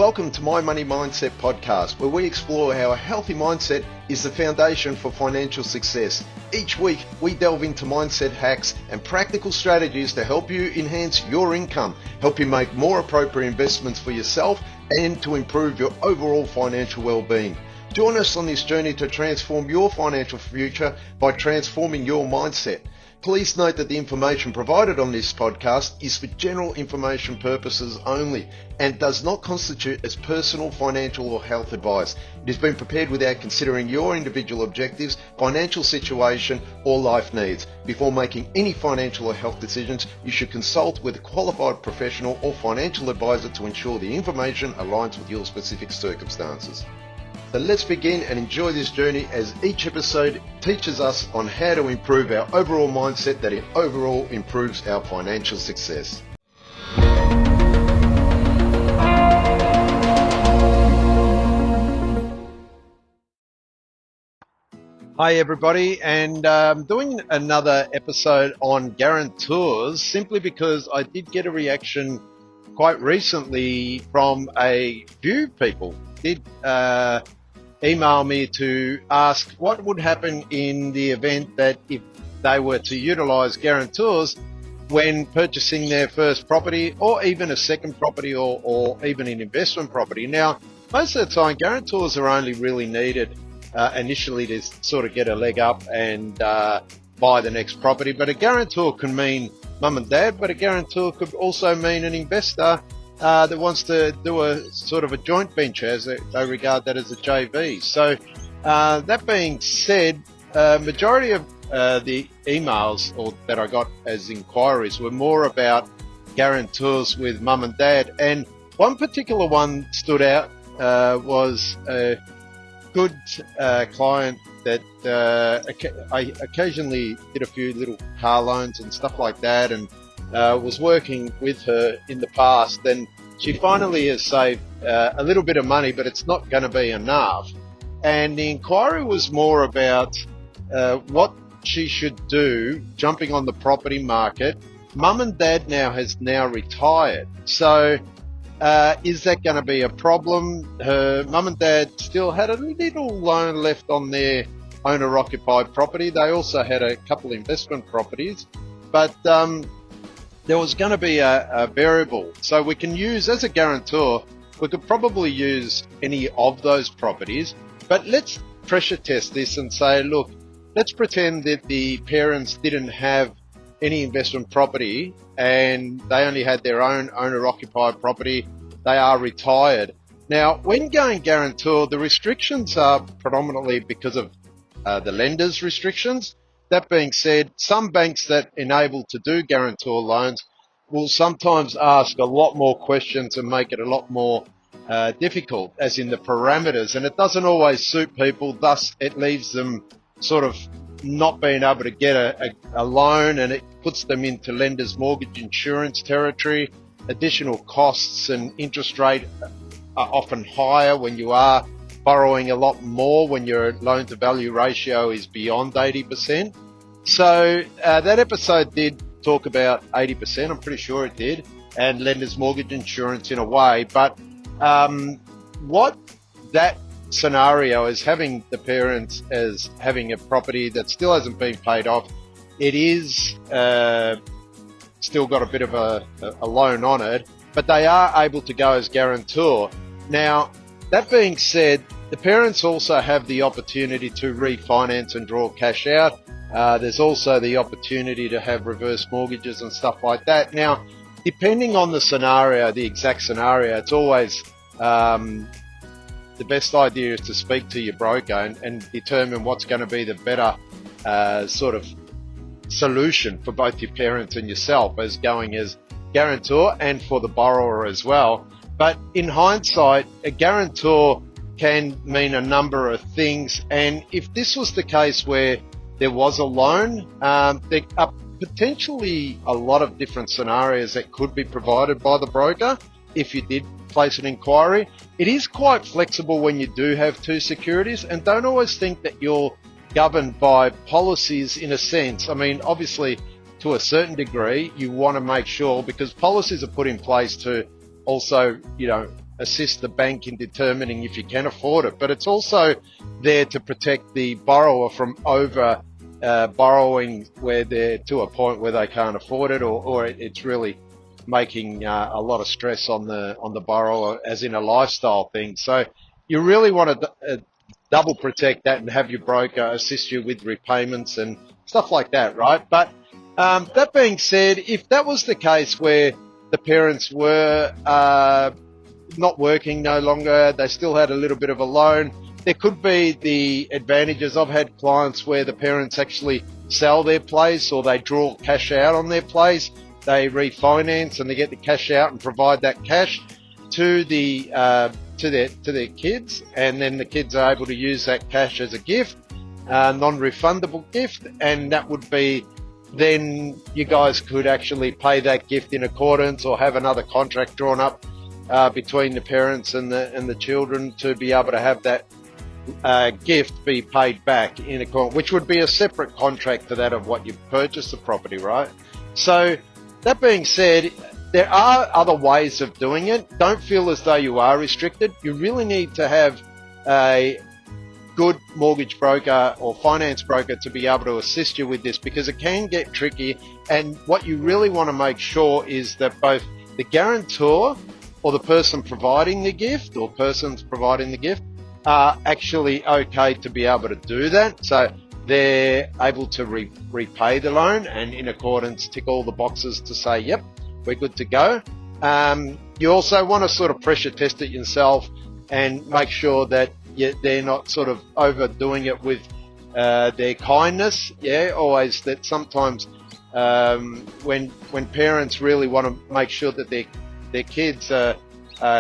Welcome to My Money Mindset podcast, where we explore how a healthy mindset is the foundation for financial success. Each week, we delve into mindset hacks and practical strategies to help you enhance your income, help you make more appropriate investments for yourself, and to improve your overall financial well-being. Join us on this journey to transform your financial future by transforming your mindset. Please note that the information provided on this podcast is for general information purposes only and does not constitute as personal, financial or health advice. It has been prepared without considering your individual objectives, financial situation or life needs. Before making any financial or health decisions, you should consult with a qualified professional or financial advisor to ensure the information aligns with your specific circumstances. So let's begin and enjoy this journey as each episode teaches us on how to improve our overall mindset that overall improves our financial success. Hi everybody, and I'm doing another episode on guarantors simply because I did get a reaction quite recently from a few people. Email me to ask what would happen in the event that if they were to utilize guarantors when purchasing their first property or even a second property or even an investment property. Now, most of the time, guarantors are only really needed initially to sort of get a leg up and buy the next property. But a guarantor can mean mum and dad, but a guarantor could also mean an investor that wants to do a sort of a joint venture, as they regard that as a JV. So that being said, majority of the emails that I got as inquiries were more about guarantors with mum and dad, and one particular one stood out was a good client that I occasionally did a few little car loans and stuff like that, and was working with her in the past, and she finally has saved a little bit of money, but it's not going to be enough. And the inquiry was more about what she should do jumping on the property market. Mum and dad has now retired, so is that going to be a problem? Her mum and dad still had a little loan left on their owner-occupied property. They also had a couple investment properties, but there was going to be a variable. So we can use, as a guarantor, we could probably use any of those properties, but let's pressure test this and say, look, let's pretend that the parents didn't have any investment property and they only had their own owner-occupied property. They are retired. Now, when going guarantor, the restrictions are predominantly because of the lender's restrictions. That being said, some banks that enable to do guarantor loans will sometimes ask a lot more questions and make it a lot more difficult, as in the parameters, and it doesn't always suit people. Thus, it leaves them sort of not being able to get a loan, and it puts them into lender's mortgage insurance territory. Additional costs and interest rate are often higher when you are borrowing a lot more, when your loan to value ratio is beyond 80%. So that episode did talk about 80%, I'm pretty sure it did, and lender's mortgage insurance in a way. But what that scenario is, having the parents as having a property that still hasn't been paid off, it is still got a bit of a loan on it, but they are able to go as guarantor. Now, that being said, the parents also have the opportunity to refinance and draw cash out. There's also the opportunity to have reverse mortgages and stuff like that. Now, depending on the scenario, the exact scenario, it's always the best idea is to speak to your broker and determine what's going to be the better sort of solution for both your parents and yourself as going as guarantor, and for the borrower as well. But in hindsight, a guarantor can mean a number of things, and if this was the case where there was a loan, there are potentially a lot of different scenarios that could be provided by the broker if you did place an inquiry. It is quite flexible when you do have two securities, and don't always think that you're governed by policies in a sense. I mean, obviously, to a certain degree, you want to make sure, because policies are put in place to also, assist the bank in determining if you can afford it. But it's also there to protect the borrower from over borrowing where they're to a point where they can't afford it, or it's really making a lot of stress on the borrower, as in a lifestyle thing. So you really want to double protect that and have your broker assist you with repayments and stuff like that, right? But that being said, if that was the case where the parents were not working no longer, they still had a little bit of a loan, there could be the advantages. I've had clients where the parents actually sell their place, or they draw cash out on their place, they refinance and they get the cash out and provide that cash to their kids, and then the kids are able to use that cash as a gift, non-refundable gift, and that would be, then you guys could actually pay that gift in accordance, or have another contract drawn up between the parents and the children to be able to have that gift be paid back in accordance, which would be a separate contract to that of what you purchased the property, right? So that being said, there are other ways of doing it. Don't feel as though you are restricted. You really need to have a good mortgage broker or finance broker to be able to assist you with this, because it can get tricky. And what you really want to make sure is that both the guarantor or the person providing the gift, or persons providing the gift, are actually okay to be able to do that. So they're able to repay the loan and in accordance tick all the boxes to say, yep, we're good to go. You also want to sort of pressure test it yourself and make sure that they're not sort of overdoing it with their kindness. Yeah, always that sometimes when parents really want to make sure that their kids are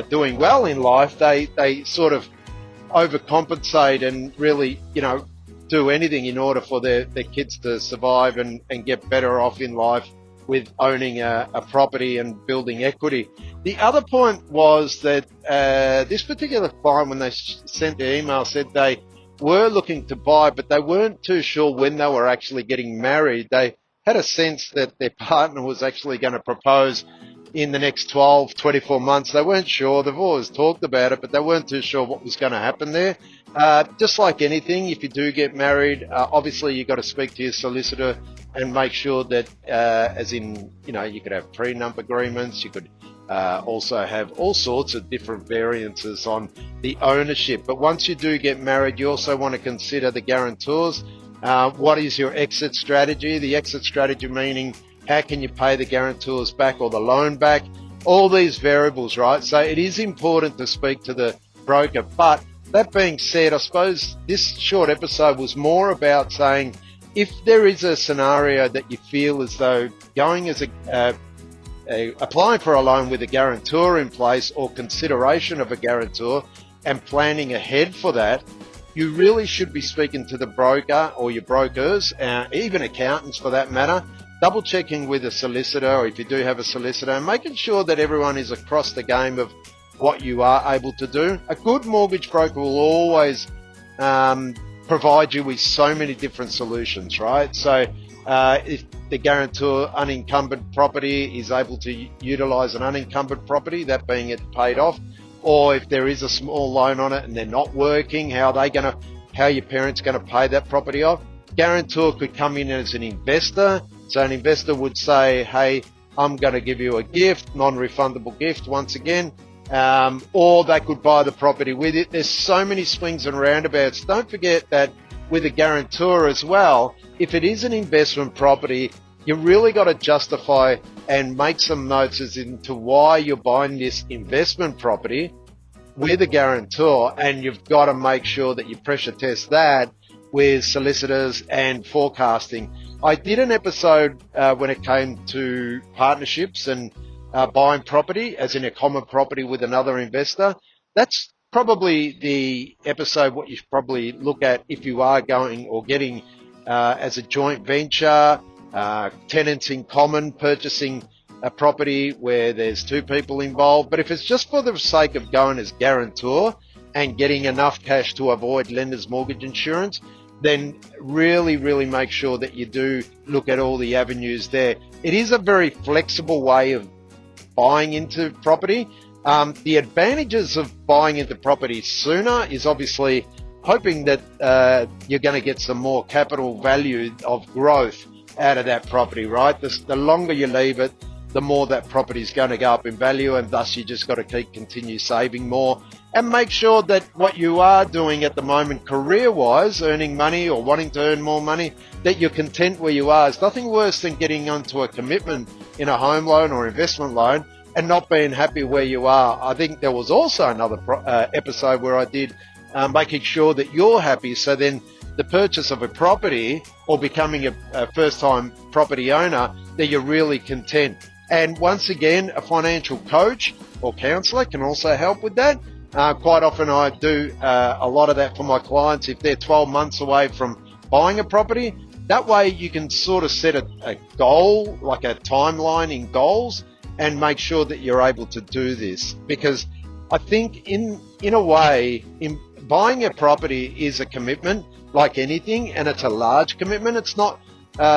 doing well in life, they sort of overcompensate and really, do anything in order for their kids to survive and get better off in life with owning a property and building equity. The other point was that this particular client, when they sent their email, said they were looking to buy, but they weren't too sure when they were actually getting married. They had a sense that their partner was actually going to propose in the next 12, 24 months. They weren't sure. They've always talked about it, but they weren't too sure what was going to happen there. Just like anything, if you do get married, obviously you've got to speak to your solicitor and make sure that, as in, you could have prenup agreements, you could also have all sorts of different variances on the ownership. But once you do get married, you also want to consider the guarantors. What is your exit strategy? The exit strategy meaning, how can you pay the guarantors back or the loan back? All these variables, right? So it is important to speak to the broker. But that being said, I suppose this short episode was more about saying, if there is a scenario that you feel as though going as applying for a loan with a guarantor in place, or consideration of a guarantor and planning ahead for that, you really should be speaking to the broker or your brokers, even accountants for that matter, double checking with a solicitor, or if you do have a solicitor, and making sure that everyone is across the game of what you are able to do. A good mortgage broker will always provide you with so many different solutions, right? So if the guarantor unencumbered property is able to utilize an unencumbered property, that being it paid off, or if there is a small loan on it and they're not working, how your parents going to pay that property off. Guarantor could come in as an investor. So an investor would say, hey, I'm going to give you a gift, non-refundable gift once again, or they could buy the property with it. There's so many swings and roundabouts. Don't forget that with a guarantor as well, if it is an investment property, you really got to justify and make some notes as into why you're buying this investment property with a guarantor, and you've got to make sure that you pressure test that with solicitors and forecasting. I did an episode when it came to partnerships and buying property, as in a common property with another investor. That's probably the episode what you should probably look at if you are going or getting as a joint venture, tenants in common, purchasing a property where there's two people involved. But if it's just for the sake of going as guarantor and getting enough cash to avoid lender's mortgage insurance, then really, really make sure that you do look at all the avenues there. It is a very flexible way of buying into property. The advantages of buying into property sooner is obviously hoping that you're going to get some more capital value of growth out of that property, right? The longer you leave it, the more that property is going to go up in value, and thus you just got to continue saving more and make sure that what you are doing at the moment career-wise, earning money or wanting to earn more money, that you're content where you are. It's nothing worse than getting onto a commitment in a home loan or investment loan and not being happy where you are. I think there was also another episode where I did making sure that you're happy, so then the purchase of a property or becoming a first-time property owner, that you're really content. And once again, a financial coach or counsellor can also help with that. Quite often I do a lot of that for my clients if they're 12 months away from buying a property. That way you can sort of set a goal, like a timeline in goals, and make sure that you're able to do this. Because I think in a way, buying a property is a commitment like anything, and it's a large commitment. It's not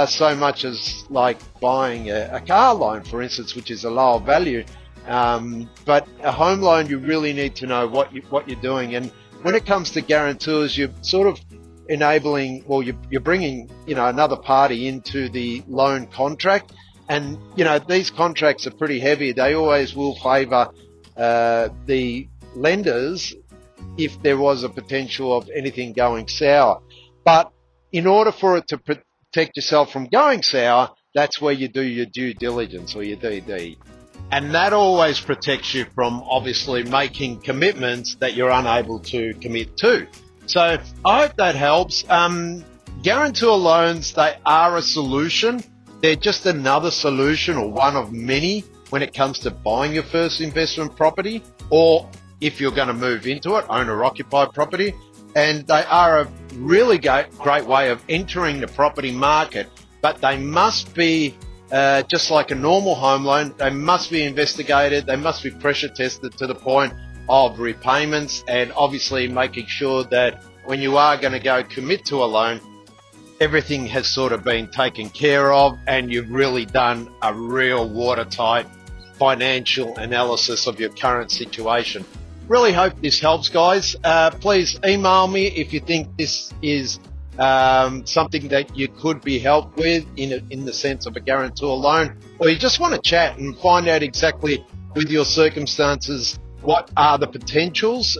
so much as like buying a car loan, for instance, which is a lower value. But a home loan, you really need to know what you're doing. And when it comes to guarantors, you're sort of enabling, well, you're bringing, another party into the loan contract. And, these contracts are pretty heavy. They always will favour the lenders if there was a potential of anything going sour. But in order for it to protect yourself from going sour, that's where you do your due diligence or your DD. And that always protects you from obviously making commitments that you're unable to commit to. So I hope that helps. Guarantor loans, they are a solution. They're just another solution or one of many when it comes to buying your first investment property, or if you're going to move into it, owner-occupied property. And they are a really great way of entering the property market, but they must be just like a normal home loan. They must be investigated. They must be pressure tested to the point of repayments, and obviously making sure that when you are going to go commit to a loan, everything has sort of been taken care of and you've really done a real watertight financial analysis of your current situation. Really hope this helps, guys. Please email me if you think this is something that you could be helped with in the sense of a guarantor loan, or you just want to chat and find out exactly with your circumstances what are the potentials,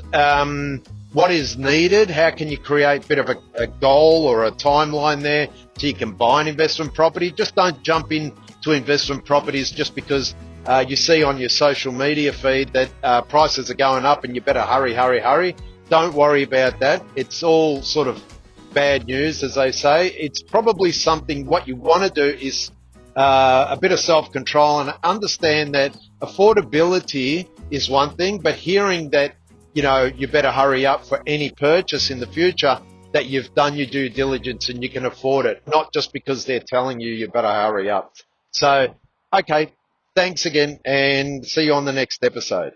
what is needed, how can you create a bit of a goal or a timeline there so you can buy an investment property. Just don't jump into investment properties just because you see on your social media feed that prices are going up and you better hurry. Don't worry about that. It's all sort of bad news, as they say. It's probably something, what you want to do is a bit of self-control and understand that affordability is one thing, but hearing that, you better hurry up for any purchase in the future, that you've done your due diligence and you can afford it, not just because they're telling you better hurry up. So, okay, thanks again and see you on the next episode.